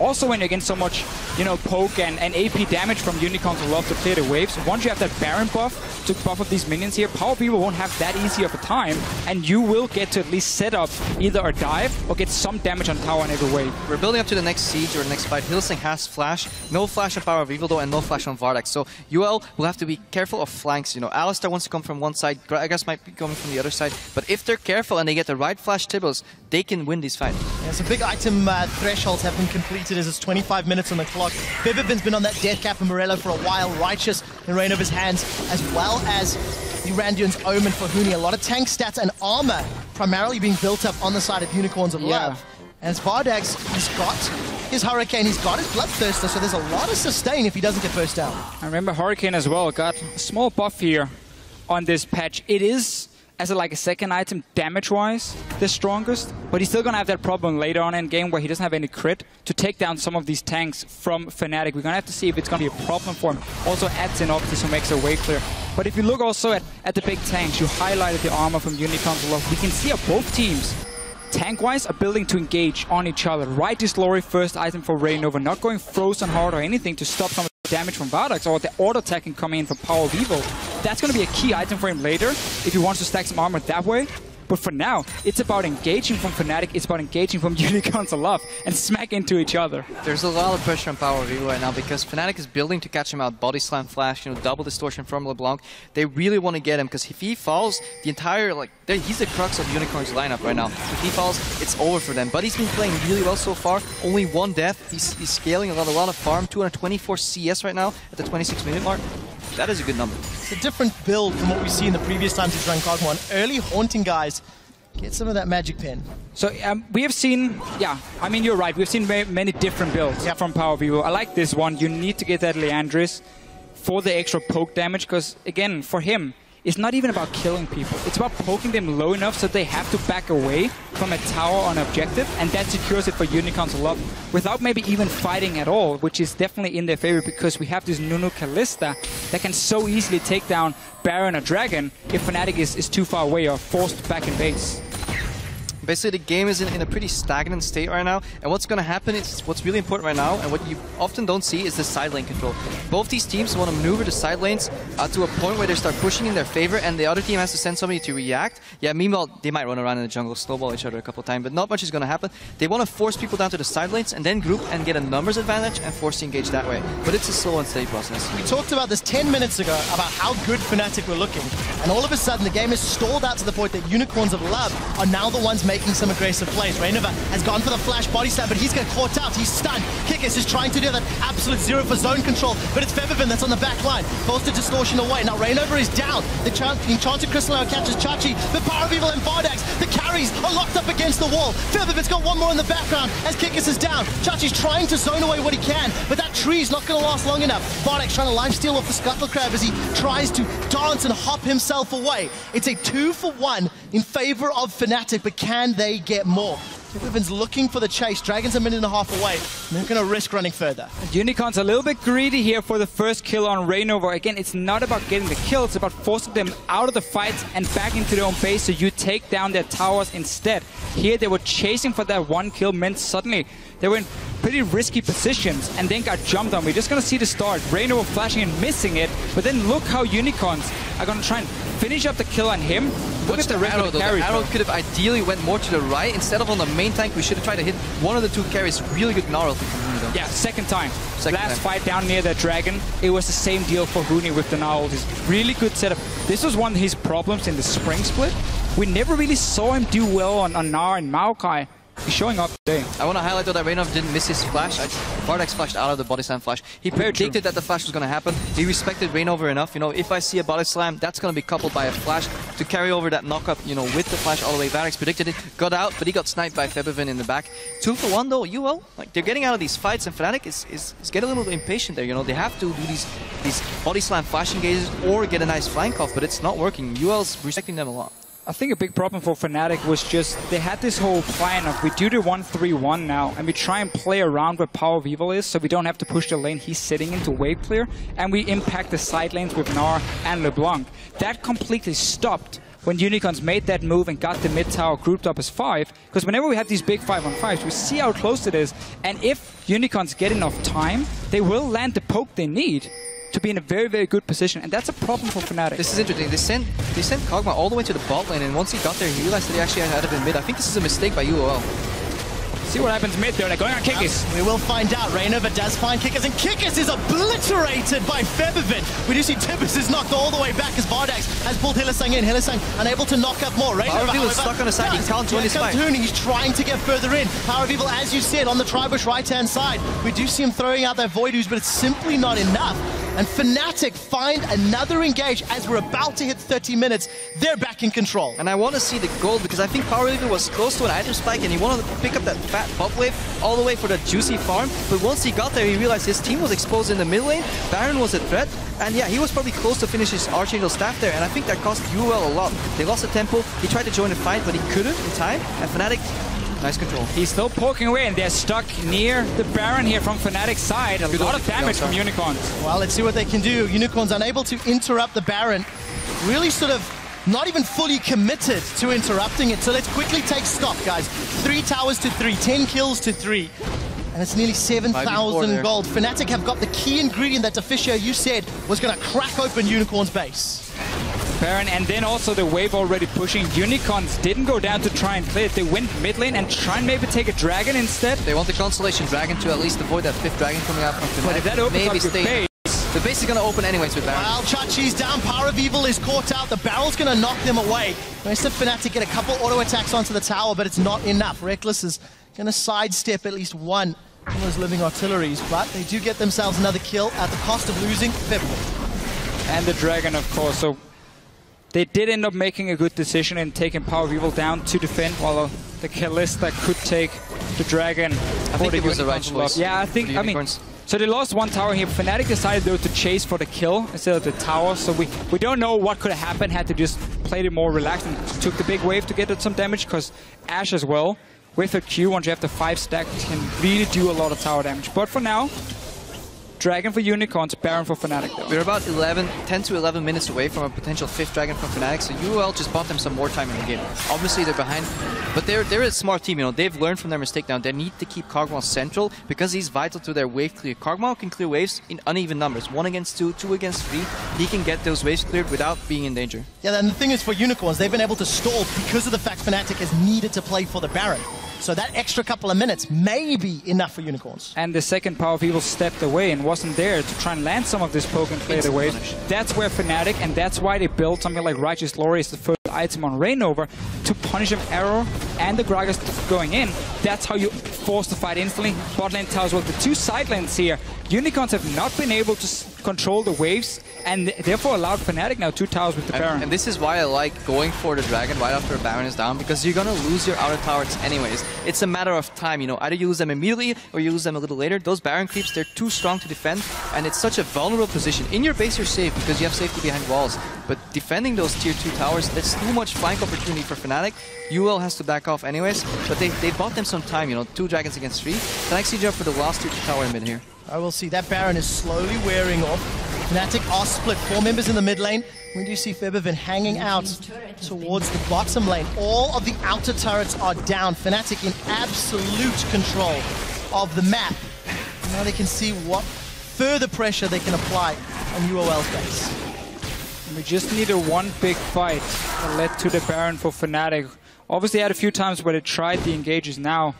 Also, when you're getting so much, you know, poke and AP damage from Unicorns who love to clear the waves, once you have that Baron buff to buff up these minions here, PowerVivo won't have that easy of a time, and you will get to at least set up either a dive or get some damage on tower in every way. We're building up to the next siege or the next fight. Hillsang has flash, no flash on PowerVivo though, and no flash on Vardax. So UL will have to be careful of flanks. You know, Alistar wants to come from one side, Gragas might be coming from the other side, but if they're careful and they get the right flash Tibbles, they can win these fights. Yeah, so big item thresholds have been completed as it's 25 minutes on the clock. Bibibin's been on that death cap and Morello for a while. Righteous in Reignover's hands, as well as the Randuin's Omen for Huni. A lot of tank stats and armor primarily being built up on the side of Unicorns of Love. And as Vardax, he's got his Hurricane, he's got his Bloodthirster, so there's a lot of sustain if he doesn't get first down. I remember Hurricane as well got a small buff here on this patch. It is, as like a second item, damage-wise, the strongest, but he's still going to have that problem later on in game where he doesn't have any crit to take down some of these tanks from Fnatic. We're going to have to see if it's going to be a problem for him. Also adds in Optis, who makes a way clear. But if you look also at the big tanks, you highlighted the armor from Unicorns of Love. We can see how both teams, tank-wise, are building to engage on each other. Right is Glory, first item for Reignover, not going frozen hard or anything to stop some of the damage from Vardax or the auto-attacking coming in from PowerVivo. That's going to be a key item for him later if he wants to stack some armor that way. But for now, it's about engaging from Fnatic, it's about engaging from Unicorns of Love and smack into each other. There's a lot of pressure on PowerVivo right now because Fnatic is building to catch him out. Body Slam Flash, you know, double distortion from LeBlanc. They really want to get him because if he falls, the entire, he's the crux of Unicorn's lineup right now. If he falls, it's over for them. But he's been playing really well so far. Only 1 death. He's scaling a lot of farm. 224 CS right now at the 26-minute mark. That is a good number. It's a different build from what we've seen the previous times he's run Kog'Maw. Early haunting guys, get some of that magic pen. So we have seen, I mean, you're right. We've seen many different builds from PowerVivo. I like this one. You need to get that Leandris for the extra poke damage because, again, for him, it's not even about killing people. It's about poking them low enough so they have to back away from a tower on objective, and that secures it for Unicorns of Love without maybe even fighting at all, which is definitely in their favor because we have this Nunu Kalista that can so easily take down Baron or Dragon if Fnatic is too far away or forced back in base. Basically, the game is in a pretty stagnant state right now, and what's going to happen is what's really important right now, and what you often don't see is the side lane control. Both these teams want to maneuver the side lanes to a point where they start pushing in their favor, and the other team has to send somebody to react. Yeah, meanwhile, they might run around in the jungle, snowball each other a couple of times, but not much is going to happen. They want to force people down to the side lanes and then group and get a numbers advantage and force to engage that way. But it's a slow and steady process. We talked about this 10 minutes ago about how good Fnatic were looking, and all of a sudden the game is stalled out to the point that Unicorns of Love are now the ones making some aggressive plays. Reignover has gone for the flash body slam, but he's got caught out. He's stunned. Kikis is trying to do that absolute zero for zone control, but it's Febivin that's on the back line. Forced to distortion away. Now Reignover is down. The Enchanted Crystal now catches Chachi, but PowerVivo and Vardax, the carries are locked up against the wall. Featherfit's got one more in the background as Kikis is down. Chachi's trying to zone away what he can, but that tree's not going to last long enough. Fnatic trying to lifesteal off the Scuttle Crab as he tries to dance and hop himself away. It's a 2-for-1 in favor of Fnatic, but can they get more? Featherfit's looking for the chase. Dragon's a minute and a half away. They're going to risk running further. Unicorn's a little bit greedy here for the first kill on Reignover. Again, it's not about getting the kill, it's about forcing them out of the fights and back into their own base so you take down their towers instead. Here they were chasing for that one kill, meant suddenly they were in pretty risky positions and then got jumped on. We're just going to see the start. Reignover flashing and missing it, but then look how Unicorns are going to try and finish up the kill on him. Look at the arrow, though. The arrow could have ideally went more to the right instead of on the main tank. We should have tried to hit one of the two carries. Really good Gnarl from Huni, though. Yeah, second time. Last fight down near the dragon, it was the same deal for Huni with the Gnarl. His really good setup. This was one of his problems in the spring split. We never really saw him do well on Gnar and Maokai. He's showing up today. I want to highlight though that Reignover didn't miss his flash. Bardax flashed out of the body slam flash. He predicted that the flash was going to happen. He respected Reignover enough. You know, if I see a body slam, that's going to be coupled by a flash to carry over that knockup, you know, with the flash all the way. Bardax predicted it, got out, but he got sniped by Featherfit in the back. 2-for-1 though, UL, like they're getting out of these fights, and Fnatic is getting a little impatient there. You know, they have to do these body slam flash engages or get a nice flank off, but it's not working. UL's respecting them a lot. I think a big problem for Fnatic was just they had this whole plan of we do the 1-3-1 now and we try and play around where Power of Evil is so we don't have to push the lane he's sitting into wave clear, and we impact the side lanes with Gnar and LeBlanc. That completely stopped when Unicorns made that move and got the mid tower grouped up as 5, because whenever we have these big 5-on-5s, we see how close it is, and if Unicorns get enough time, they will land the poke they need to be in a very, very good position, and that's a problem for Fnatic. This is interesting. They sent Kog'Maw all the way to the bot lane, and once he got there, he realized that he actually had it in mid. I think this is a mistake by UOL. See what happens mid there. They're going on Kikis. We will find out. Reignover does find Kikis, and Kikis is obliterated by Featherfit. We do see Tibbus is knocked all the way back as Bardax has pulled Hylissang in. Hylissang unable to knock up more. Power of Evil is stuck on the side. He can't join his fight. He's trying to get further in. Power of Evil, as you said, on the Tribush right-hand side. We do see him throwing out their Void Ooze, but it's simply not enough. And Fnatic find another engage as we're about to hit 30 minutes. They're back in control. And I want to see the gold because I think Power of Evil was close to an item spike and he wanted to pick up that fat pop wave all the way for the juicy farm. But once he got there, he realized his team was exposed in the mid lane. Baron was a threat. And yeah, he was probably close to finish his Archangel staff there. And I think that cost UL a lot. They lost the tempo. He tried to join the fight, but he couldn't in time. And Fnatic, nice control. He's still poking away, and they're stuck near the Baron here from Fnatic's side. A lot of damage from Unicorns. Well, let's see what they can do. Unicorns unable to interrupt the Baron. Really sort of not even fully committed to interrupting it. So let's quickly take stock, guys. 3 towers to 3, 10 kills to 3. And it's nearly 7,000 gold. Fnatic have got the key ingredient that Deficio, you said, was going to crack open Unicorn's base. Baron, and then also the wave already pushing. Unicorns didn't go down to try and play it. They went mid lane and try and maybe take a dragon instead. They want the Constellation Dragon to at least avoid that 5th dragon coming out from Fnatic. But if that opens up your base, the base is going to open anyways with Baron. Well, Chachi's down. Power of Evil is caught out. The barrel's going to knock them away. Nice to Fnatic get a couple auto attacks onto the tower, but it's not enough. Reckless is going to sidestep at least one of those living artilleries, but they do get themselves another kill at the cost of losing Featherfit. And the dragon, of course. So they did end up making a good decision in taking Power of Evil down to defend, while the Kalista could take the dragon. I think it was the right choice. Yeah, I mean, so they lost one tower here. Fnatic decided though to chase for the kill instead of the tower, so we don't know what could have happened had to just played it more relaxed and took the big wave to get some damage, because Ashe as well, with a Q, once you have the 5 stack, can really do a lot of tower damage. But for now, Dragon for Unicorns, Baron for Fnatic though. We're about 10 to 11 minutes away from a potential 5th dragon from Fnatic, so UL just bought them some more time in the game. Obviously they're behind, but they're a smart team, you know, they've learned from their mistake now. They need to keep Kog'Maw central because he's vital to their wave clear. Kog'Maw can clear waves in uneven numbers, 1 against 2, 2 against 3. He can get those waves cleared without being in danger. Yeah, and the thing is for Unicorns, they've been able to stall because of the fact Fnatic has needed to play for the Baron. So that extra couple of minutes may be enough for Unicorns. And the second Power of Evil stepped away and wasn't there to try and land some of this poke and clear the waves. That's where Fnatic, and that's why they built something like Righteous Glory as the first item on Reignover to punish him arrow and the Gragas going in, that's how you force the fight instantly. Bot lane towers, well, the two side lanes here, Unicorns have not been able to control the waves, and therefore allowed Fnatic now 2 towers with the Baron. And this is why I like going for the Dragon right after a Baron is down, because you're gonna lose your outer towers anyways. It's a matter of time, you know, either you lose them immediately or you lose them a little later. Those Baron creeps, they're too strong to defend, and it's such a vulnerable position. In your base you're safe because you have safety behind walls, but defending those tier 2 towers, that's too much flank opportunity for Fnatic. UL has to back off anyways, but they bought them some time, you know, 2 Dragons against 3. Fnatic siege up for the last tier 2 tower in mid here. I will see that Baron is slowly wearing off. Fnatic are split, 4 members in the mid lane. We do see Febiven hanging out towards the bottom lane. All of the outer turrets are down. Fnatic in absolute control of the map. Now they can see what further pressure they can apply on UOL's base. We just needed one big fight that led to the Baron for Fnatic. Obviously had a few times where they tried the engages. Now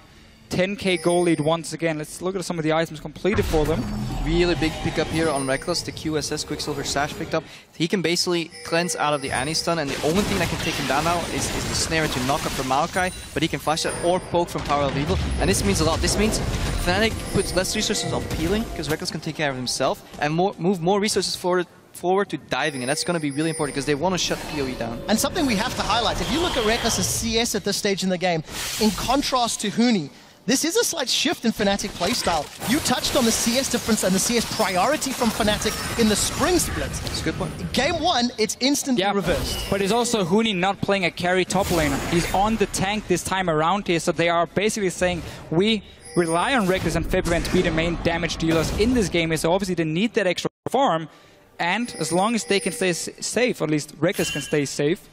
10k goal lead once again. Let's look at some of the items completed for them. Really big pickup here on Reckless. The QSS Quicksilver Sash picked up. He can basically cleanse out of the Annie stun, and the only thing that can take him down now is the snare to knock up from Maokai, but he can flash that or poke from Power of Evil, and this means a lot. This means Fnatic puts less resources on peeling, because Reckless can take care of himself, and move more resources forward to diving, and that's going to be really important because they want to shut PoE down. And something we have to highlight, if you look at Reckless's CS at this stage in the game, in contrast to Huni, this is a slight shift in Fnatic playstyle. You touched on the CS difference and the CS priority from Fnatic in the spring split. That's a good point. Game 1, it's instantly reversed. But it's also Huni not playing a carry top laner. He's on the tank this time around here, so they are basically saying, we rely on Reckless and Febiven to be the main damage dealers in this game, so obviously they need that extra farm, and as long as they can stay safe, or at least Reckless can stay safe,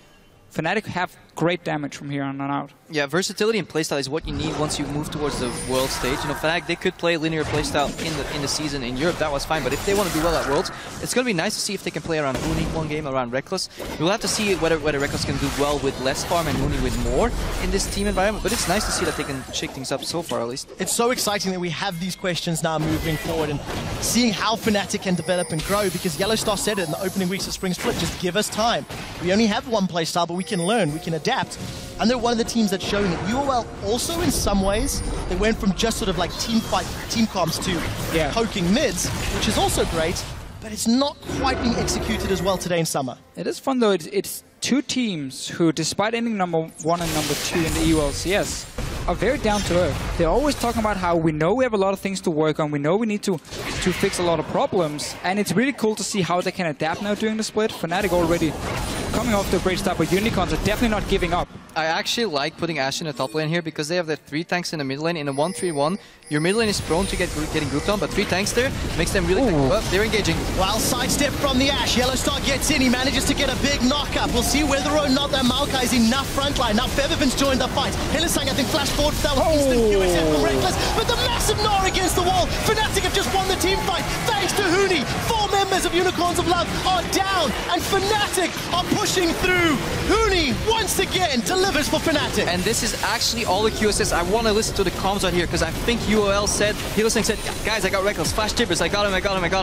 Fnatic have great damage from here on out. Yeah, versatility and playstyle is what you need once you move towards the world stage. You know, Fnatic, they could play linear playstyle in the season in Europe, that was fine, but if they want to do well at Worlds, it's going to be nice to see if they can play around Huni one game, around Reckless. We'll have to see whether Reckless can do well with less farm and Huni with more in this team environment, but it's nice to see that they can shake things up so far at least. It's so exciting that we have these questions now moving forward and seeing how Fnatic can develop and grow, because Yellowstar said it in the opening weeks of Spring Split, just give us time. We only have one playstyle, but we can learn, we can adapt. And they're one of the teams that's showing it. UOL also, in some ways, they went from just sort of like team fight, team comps to poking mids, which is also great, but it's not quite being executed as well today in summer. It is fun though. It's two teams who, despite ending number 1 and number 2 in the LCS, are very down to earth. They're always talking about how we know we have a lot of things to work on, we know we need to fix a lot of problems, and it's really cool to see how they can adapt now during the split. Fnatic already coming off to a great start, but Unicorns are definitely not giving up. I actually like putting Ashe in the top lane here because they have the 3 tanks in the mid lane. In a 1-3-1, your mid lane is prone to getting grouped on, but 3 tanks there makes them really tank. They're engaging. Well, sidestep from the Ashe. Yellowstar gets in. He manages to get a big knock-up. We'll see whether or not that Maokai is enough frontline. Now Febiven's joined the fight. Hylissang, I think, flashed forward for that instant QSF from Reckless, but the massive Gnar against the wall. Fnatic have just won the team fight thanks to Huni. 4 members of Unicorns of Love are down, and Fnatic are pushing through. Huni, once again, delivers for Fnatic. And this is actually all the QSS. I want to listen to the comms right here because I think UOL said, Hylissang said, guys, I got Reckless, flash Tibbers, I got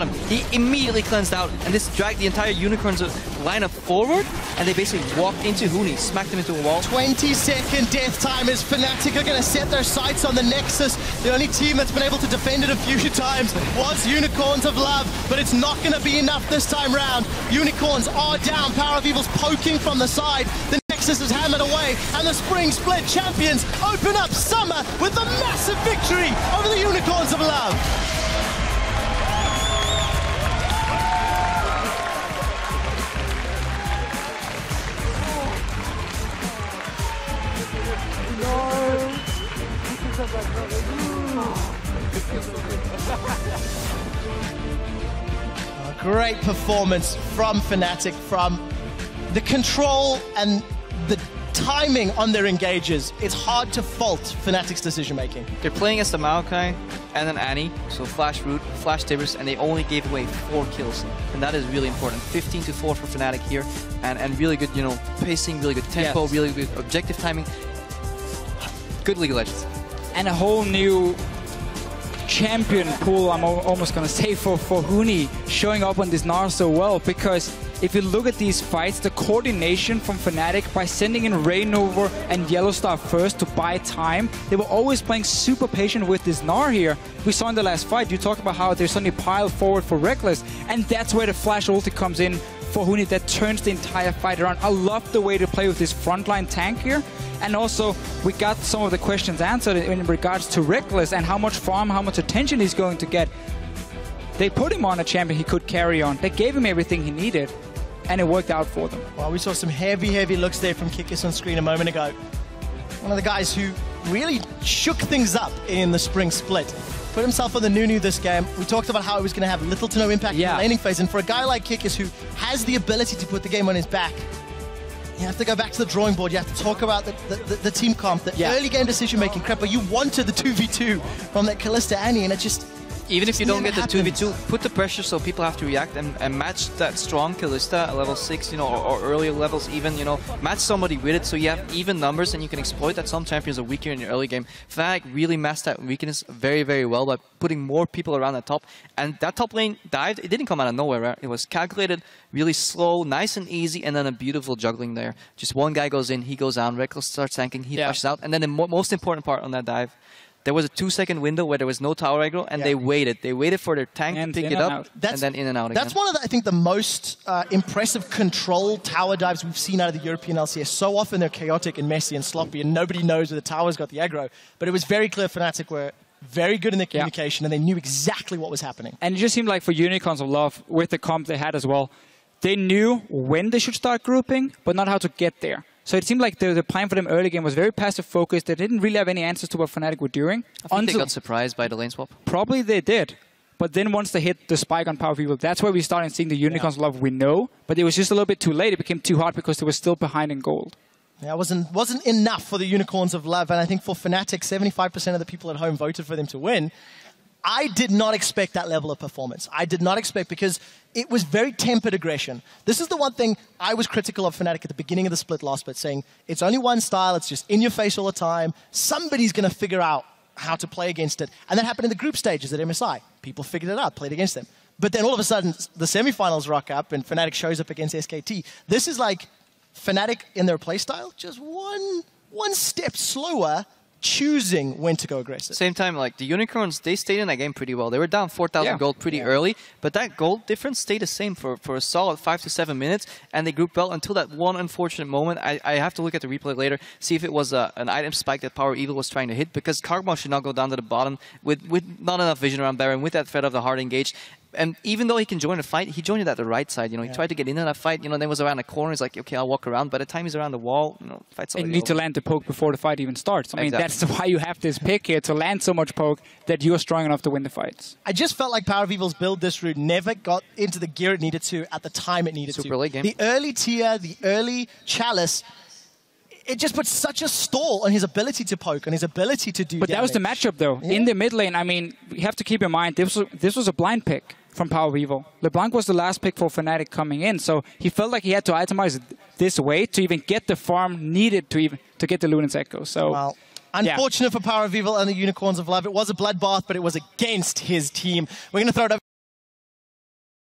him. He immediately cleansed out, and this dragged the entire Unicorns lineup forward, and they basically walked into Huni, smacked him into a wall. 20-second death time as Fnatic are going to set their sights on the Nexus. The only team that's been able to defend it a few times was Unicorns of Love, but it's not going to be enough this time round. Unicorns are down, Power of Evil's poking from the side. The Nexus is hammered away, and the Spring Split champions open up summer with a massive victory over the Unicorns of Love. A great performance from Fnatic, from the control and the timing on their engages. It's hard to fault Fnatic's decision making. They're playing as the Maokai and an Annie, so flash root, flash Tibbers, and they only gave away 4 kills, and that is really important. 15-4 for Fnatic here, and really good, you know, pacing, really good tempo, really good objective timing. Good League of Legends. And a whole new champion pool, I'm almost going to say, for Huni showing up on this Gnar so well, because if you look at these fights, the coordination from Fnatic by sending in Rainover and Yellowstar first to buy time, they were always playing super patient with this Gnar here. We saw in the last fight, you talked about how they suddenly pile forward for Reckless, and that's where the flash ulti comes in for Huni that turns the entire fight around. I love the way to play with this frontline tank here. And also, we got some of the questions answered in regards to Reckless and how much farm, how much attention he's going to get. They put him on a champion he could carry on. They gave him everything he needed, and it worked out for them. Well, we saw some heavy looks there from Kikis on screen a moment ago. One of the guys who really shook things up in the spring split. Put himself on the Nunu this game. We talked about how he was going to have little to no impact in the laning phase, and for a guy like Kikis who has the ability to put the game on his back, you have to go back to the drawing board. You have to talk about the team comp, the early game decision-making crap, but you wanted the 2v2 from that Kalista Annie, and it just... Even if you don't get the 2v2, put the pressure so people have to react and match that strong Kalista at level 6, you know, or earlier levels even, you know, match somebody with it so you have even numbers and you can exploit that some champions are weaker in your early game. Fnatic really masked that weakness very well by putting more people around the top. And that top lane dive, it didn't come out of nowhere, right? It was calculated, really slow, nice and easy, and then a beautiful juggling there. Just one guy goes in, he goes down, Reckless starts tanking, he flashes out. And then the most important part on that dive, there was a 2-second window where there was no tower aggro, and they waited. They waited for their tank to pick it up, and then in and out again. That's one of, I think, the most impressive controlled tower dives we've seen out of the European LCS. So often they're chaotic and messy and sloppy, and nobody knows where the tower's got the aggro. But it was very clear Fnatic were very good in their communication, and they knew exactly what was happening. And it just seemed like for Unicorns of Love, with the comp they had as well, they knew when they should start grouping, but not how to get there. So it seemed like the plan for them early game was very passive focused. They didn't really have any answers to what Fnatic were doing. I think they got surprised by the lane swap. Probably they did. But then once they hit the spike on Power People, that's where we started seeing the Unicorns Love we know. But it was just a little bit too late. It became too hard because they were still behind in gold. Yeah, it wasn't enough for the Unicorns of Love. And I think for Fnatic, 75% of the people at home voted for them to win. I did not expect that level of performance. I did not expect, because it was very tempered aggression. This is the one thing I was critical of Fnatic at the beginning of the split last split, saying it's only one style, it's just in your face all the time. Somebody's going to figure out how to play against it. And that happened in the group stages at MSI. People figured it out, played against them. But then all of a sudden, the semifinals rock up and Fnatic shows up against SKT. This is like Fnatic in their playstyle, just one step slower, choosing when to go aggressive. Same time, like the Unicorns, they stayed in that game pretty well. They were down 4,000 gold pretty early, but that gold difference stayed the same for a solid 5 to 7 minutes, and they grouped well until that one unfortunate moment. I have to look at the replay later, see if it was an item spike that Power Evil was trying to hit, because Kargma should not go down to the bottom with not enough vision around Baron, with that threat of the heart engaged. And even though he can join a fight, he joined it at the right side. You know, he tried to get into that fight. You know, then was around the corner. He's like, okay, I'll walk around. By the time he's around the wall, you know, fight's already You need to land the poke before the fight even starts. I mean, that's why you have this pick here, to land so much poke that you're strong enough to win the fights. I just felt like Power of Evil's build this route never got into the gear it needed to at the time it needed to. Super late game. The early tier, the early chalice, it just put such a stall on his ability to poke, on his ability to do damage. That was the matchup, though. In the mid lane, I mean, you have to keep in mind, this was a blind pick from Power of Evil. LeBlanc was the last pick for Fnatic coming in, so he felt like he had to itemize this way to even get the farm needed to get the Luna's Echo. So, well, unfortunate for Power of Evil and the Unicorns of Love. It was a bloodbath, but it was against his team. We're going to throw it over